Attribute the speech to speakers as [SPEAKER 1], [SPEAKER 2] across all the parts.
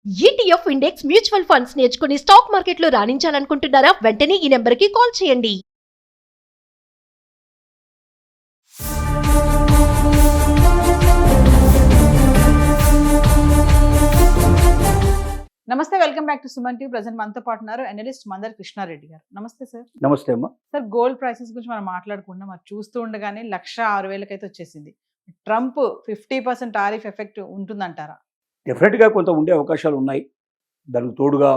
[SPEAKER 1] ETF index mutual funds నేర్చుకుని stock మార్కెట్లో రాణించాలనుకుంటున్నారా? వెంటనే ఈ నెంబర్కి కాల్ చేయండి.
[SPEAKER 2] నమస్తే, welcome back to Suman TV. Present మనతో పాటు ఉన్నారు అనలిస్ట్ మందర్ కృష్ణారెడ్డి గారు. నమస్తే సార్.
[SPEAKER 3] నమస్తే అమ్మా.
[SPEAKER 2] సార్, గోల్డ్ ప్రైసెస్ గురించి మనం మాట్లాడుకుంటున్నాం. అది చూస్తూ ఉండగానే 1,06,000 అయితే వచ్చేసింది. ట్రంప్ 50% టారిఫ్ ఎఫెక్ట్ ఉంటుందంటారా?
[SPEAKER 3] డెఫినెట్గా కొంత ఉండే అవకాశాలు ఉన్నాయి. దానికి తోడుగా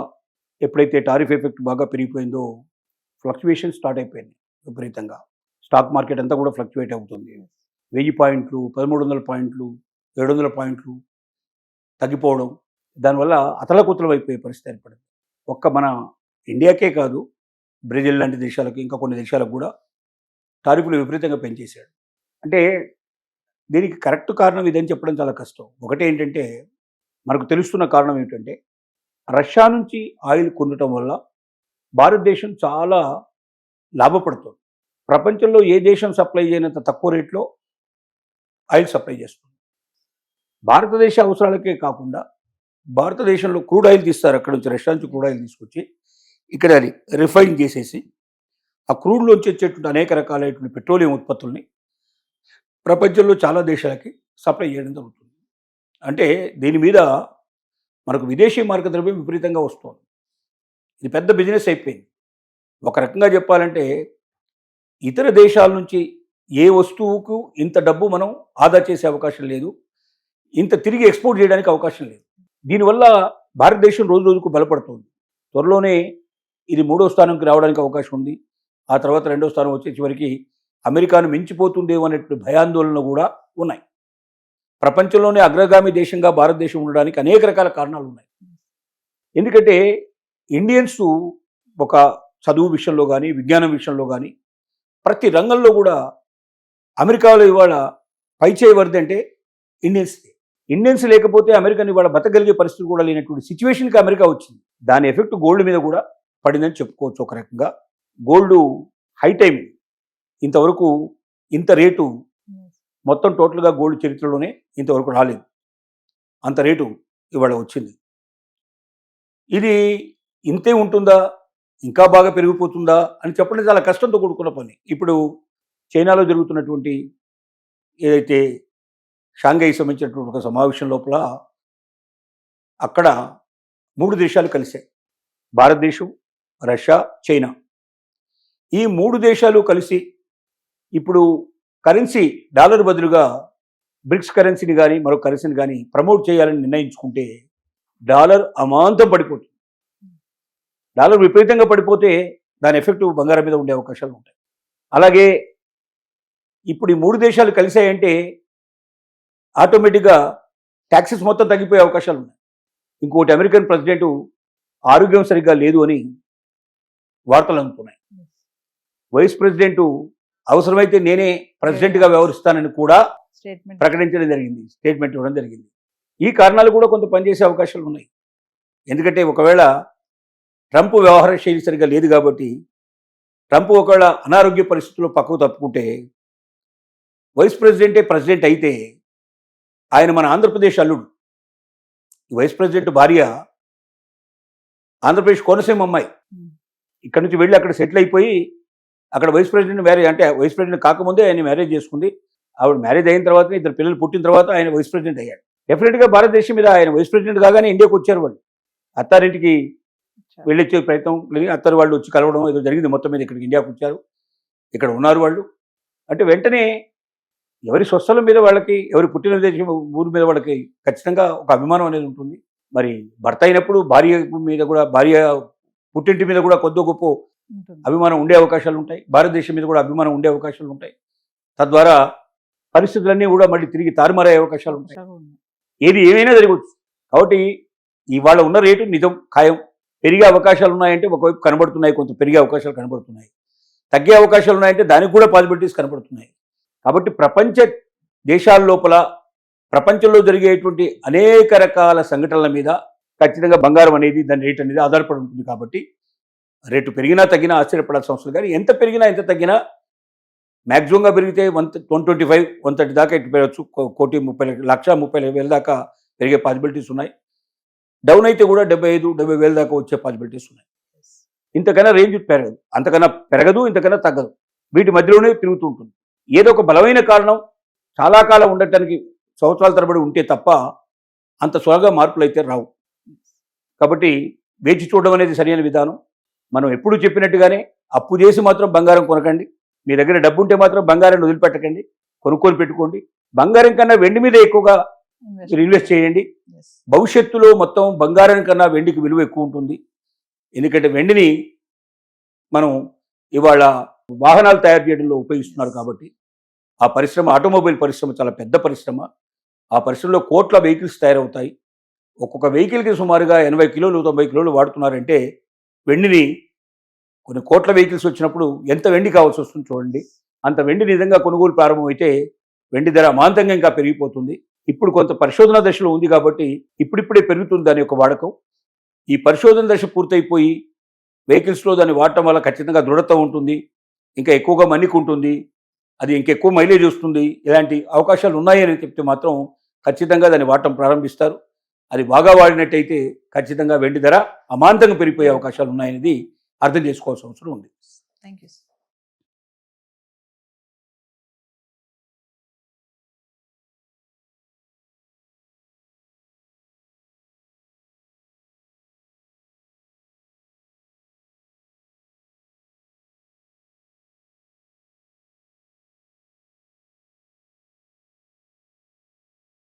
[SPEAKER 3] ఎప్పుడైతే టారిఫ్ ఎఫెక్ట్ బాగా పెరిగిపోయిందో ఫ్లక్చువేషన్ స్టార్ట్ అయిపోయింది విపరీతంగా. స్టాక్ మార్కెట్ అంతా కూడా ఫ్లక్చువేట్ అవుతుంది. 1000 పాయింట్లు, 1300 పాయింట్లు, 700 పాయింట్లు తగ్గిపోవడం, దానివల్ల అతలకుతలం అయిపోయే పరిస్థితి ఏర్పడింది. ఒక్క మన ఇండియాకే కాదు, బ్రెజిల్ లాంటి దేశాలకు, ఇంకా కొన్ని దేశాలకు కూడా టారిఫ్లు విపరీతంగా పెంచేశాడు. అంటే దీనికి కరెక్ట్ కారణం ఇదని చెప్పడం చాలా కష్టం. ఒకటి ఏంటంటే, మనకు తెలుస్తున్న కారణం ఏమిటంటే, రష్యా నుంచి ఆయిల్ కొనటం వల్ల భారతదేశం చాలా లాభపడుతుంది. ప్రపంచంలో ఏ దేశం సప్లై చేయనంత తక్కువ రేట్లో ఆయిల్ సప్లై చేస్తుంది. భారతదేశ అవసరాలకే కాకుండా భారతదేశంలో క్రూడ్ ఆయిల్ తీస్తారు. అక్కడ నుంచి రష్యా నుంచి క్రూడ్ ఆయిల్ తీసుకొచ్చి ఇక్కడ అది రిఫైన్ చేసేసి ఆ క్రూడ్లోంచి వచ్చేటువంటి అనేక రకాలైనటువంటి పెట్రోలియం ఉత్పత్తుల్ని ప్రపంచంలో చాలా దేశాలకి సప్లై చేయడం జరుగుతుంది. అంటే దీని మీద మనకు విదేశీ మార్గ ద్రవ్యం విపరీతంగా వస్తుంది. ఇది పెద్ద బిజినెస్ అయిపోయింది. ఒక రకంగా చెప్పాలంటే, ఇతర దేశాల నుంచి ఏ వస్తువుకు ఇంత డబ్బు మనం ఆదా చేసే అవకాశం లేదు, ఇంత తిరిగి ఎక్స్పోర్ట్ చేయడానికి అవకాశం లేదు. దీనివల్ల భారతదేశం రోజు రోజుకు బలపడుతుంది. త్వరలోనే ఇది 3వ స్థానంకి రావడానికి అవకాశం ఉంది. ఆ తర్వాత 2వ స్థానం వచ్చే చివరికి అమెరికాను మించిపోతుందేమో అనేటువంటి భయాందోళనలు కూడా ఉన్నాయి. ప్రపంచంలోనే అగ్రగామి దేశంగా భారతదేశం ఉండడానికి అనేక రకాల కారణాలు ఉన్నాయి. ఎందుకంటే ఇండియన్స్ ఒక చదువు విషయంలో కానీ, విజ్ఞానం విషయంలో కానీ, ప్రతి రంగంలో కూడా అమెరికాలో ఇవాళ పైచేయవరది అంటే ఇండియన్స్ లేకపోతే అమెరికాని ఇవాళ బతకగలిగే పరిస్థితి కూడా లేనటువంటి సిచ్యువేషన్కి అమెరికా వచ్చింది. దాని ఎఫెక్ట్ గోల్డ్ మీద కూడా పడిందని చెప్పుకోవచ్చు. ఒక రకంగా గోల్డ్ హై టైం, ఇంతవరకు ఇంత రేటు మొత్తం టోటల్గా గోల్డ్ చరిత్రలోనే ఇంతవరకు రాలేదు. అంత రేటు ఇవాళ వచ్చింది. ఇది ఇంతే ఉంటుందా, ఇంకా బాగా పెరిగిపోతుందా అని చెప్పడం చాలా కష్టంతో కూడుకున్న పని. ఇప్పుడు చైనాలో జరుగుతున్నటువంటి ఏదైతే షాంఘై సంబంధించినటువంటి ఒక సమావేశం లోపల అక్కడ 3 దేశాలు కలిశాయి. భారతదేశం, రష్యా, చైనా. ఈ 3 దేశాలు కలిసి ఇప్పుడు కరెన్సీ డాలర్ బదులుగా బ్రిక్స్ కరెన్సీని కానీ మరో కరెన్సీని కానీ ప్రమోట్ చేయాలని నిర్ణయించుకుంటే డాలర్ అమాంతం పడిపోతుంది. డాలర్ విపరీతంగా పడిపోతే దాని ఎఫెక్ట్ బంగారం మీద ఉండే అవకాశాలు ఉంటాయి. అలాగే ఇప్పుడు ఈ 3 దేశాలు కలిసాయంటే ఆటోమేటిక్గా ట్యాక్సెస్ మొత్తం తగ్గిపోయే అవకాశాలు ఉన్నాయి. ఇంకోటి, అమెరికన్ ప్రెసిడెంట్ ఆరోగ్యం సరిగ్గా లేదు అని వార్తలు అందుతున్నాయి. వైస్ ప్రెసిడెంట్ అవసరమైతే నేనే ప్రెసిడెంట్గా వ్యవహరిస్తానని కూడా ప్రకటించడం జరిగింది, స్టేట్మెంట్ ఇవ్వడం జరిగింది. ఈ కారణాలు కూడా కొంత పనిచేసే అవకాశాలు ఉన్నాయి. ఎందుకంటే ఒకవేళ ట్రంప్ వ్యవహార శైలి సరిగ్గా లేదు కాబట్టి, ట్రంప్ ఒకవేళ అనారోగ్య పరిస్థితుల్లో పక్కకు తప్పుకుంటే వైస్ ప్రెసిడెంటే ప్రెసిడెంట్ అయితే ఆయన మన ఆంధ్రప్రదేశ్ అల్లుడు. వైస్ ప్రెసిడెంట్ భార్య ఆంధ్రప్రదేశ్ కోనసీమ అమ్మాయి. ఇక్కడ నుంచి వెళ్ళి అక్కడ సెటిల్ అయిపోయి అక్కడ వైస్ ప్రెసిడెంట్ మ్యారేజ్, అంటే వైస్ ప్రెసిడెంట్ కాకముందే ఆయన మ్యారేజ్ చేసుకుంది. ఆవిడ మ్యారేజ్ అయిన తర్వాత 2 పిల్లలు పుట్టిన తర్వాత ఆయన వైస్ ప్రెసిడెంట్ అయ్యాడు. డెఫినెట్గా భారతదేశం మీద ఆయన వైస్ ప్రెసిడెంట్ కాగానే ఇండియాకి వచ్చారు. వాళ్ళు అత్తారింటికి వెళ్ళొచ్చే ప్రయత్నం లేదు, అత్తారు వాళ్ళు వచ్చి కలవడం ఏదో జరిగింది. మొత్తం మీద ఇక్కడికి ఇండియాకి వచ్చారు, ఇక్కడ ఉన్నారు వాళ్ళు. అంటే వెంటనే ఎవరి స్వస్థలం మీద వాళ్ళకి, ఎవరి పుట్టిన దేశం ఊరి మీద వాళ్ళకి ఖచ్చితంగా ఒక అభిమానం అనేది ఉంటుంది. మరి భర్త అయినప్పుడు భార్య మీద కూడా, భార్య పుట్టింటి మీద కూడా కొద్ది గొప్ప అభిమానం ఉండే అవకాశాలు ఉంటాయి. భారతదేశం మీద కూడా అభిమానం ఉండే అవకాశాలు ఉంటాయి. తద్వారా పరిస్థితులన్నీ కూడా మళ్ళీ తిరిగి తారుమారే అవకాశాలు ఉంటాయి. ఏది ఏమైనా జరగవచ్చు. కాబట్టి ఇవాళ ఉన్న రేటు నిజం, ఖాయం. పెరిగే అవకాశాలు ఉన్నాయంటే ఒకవైపు కనబడుతున్నాయి, కొంత పెరిగే అవకాశాలు కనబడుతున్నాయి. తగ్గే అవకాశాలు ఉన్నాయంటే దానికి కూడా పాసిబిలిటీస్ కనబడుతున్నాయి. కాబట్టి ప్రపంచ దేశాల లోపల, ప్రపంచంలో జరిగేటువంటి అనేక రకాల సంఘటనల మీద ఖచ్చితంగా బంగారం అనేది, దాని రేట్ అనేది ఆధారపడి ఉంటుంది. కాబట్టి రేటు పెరిగినా తగ్గినా ఆశ్చర్యపడాల్సిన అవసరం కానీ, ఎంత పెరిగినా ఎంత తగ్గినా మ్యాక్సిమంగా పెరిగితే 125, 130 దాకా ఇటు పెరగచ్చు. 1,30,00,000 దాకా పెరిగే పాసిబిలిటీస్ ఉన్నాయి. డౌన్ అయితే కూడా 75,000-70,000 దాకా వచ్చే పాసిబిలిటీస్ ఉన్నాయి. ఇంతకన్నా రేంజ్ పెరగదు, అంతకన్నా పెరగదు, ఇంతకన్నా తగ్గదు, వీటి మధ్యలోనే తిరుగుతూ ఉంటుంది. ఏదో ఒక బలమైన కారణం చాలా కాలం ఉండటానికి సంవత్సరాల తరబడి ఉంటే తప్ప అంత త్వరగా మార్పులు అయితే రావు. కాబట్టి వేచి చూడడం అనేది సరైన విధానం. మనం ఎప్పుడు చెప్పినట్టుగానే అప్పు చేసి మాత్రం బంగారం కొనకండి. మీ దగ్గర డబ్బు ఉంటే మాత్రం బంగారాన్ని వదిలిపెట్టకండి, కొనుక్కొని పెట్టుకోండి. బంగారం కన్నా వెండి మీద ఎక్కువగా మీరు ఇన్వెస్ట్ చేయండి. భవిష్యత్తులో మొత్తం బంగారం కన్నా వెండికి విలువ ఎక్కువ ఉంటుంది. ఎందుకంటే వెండిని మనం ఇవాళ వాహనాలు తయారు చేయడంలో ఉపయోగిస్తున్నారు కాబట్టి ఆ పరిశ్రమ, ఆటోమొబైల్ పరిశ్రమ చాలా పెద్ద పరిశ్రమ. ఆ పరిశ్రమలో కోట్ల వెహికల్స్ తయారవుతాయి. ఒక్కొక్క వెహికల్కి సుమారుగా 80 కిలోలు 90 కిలోలు వాడుతున్నారంటే వెండిని కొన్ని కోట్ల వెహికల్స్ వచ్చినప్పుడు ఎంత వెండి కావాల్సి వస్తుంది చూడండి. అంత వెండి నిజంగా కొనుగోలు ప్రారంభమైతే వెండి ధర అమాంతంగా ఇంకా పెరిగిపోతుంది. ఇప్పుడు కొంత పరిశోధన దశలో ఉంది కాబట్టి ఇప్పుడిప్పుడే పెరుగుతుంది దాని యొక్క వాడకం. ఈ పరిశోధన దశ పూర్తయిపోయి వెహికల్స్లో దాన్ని వాడటం వల్ల ఖచ్చితంగా దృఢత ఉంటుంది, ఇంకా ఎక్కువగా మన్నిక ఉంటుంది, అది ఇంకెక్కువ మైలేజ్ వస్తుంది. ఇలాంటి అవకాశాలు ఉన్నాయని చెప్తే మాత్రం ఖచ్చితంగా దాన్ని వాడటం ప్రారంభిస్తారు. అది బాగా వాడినట్టయితే ఖచ్చితంగా వెండి ధర అమాంతంగా పెరిగిపోయే అవకాశాలు ఉన్నాయనేది అర్థం చేసుకోవాల్సిన అవసరం ఉంది.
[SPEAKER 2] Thank you.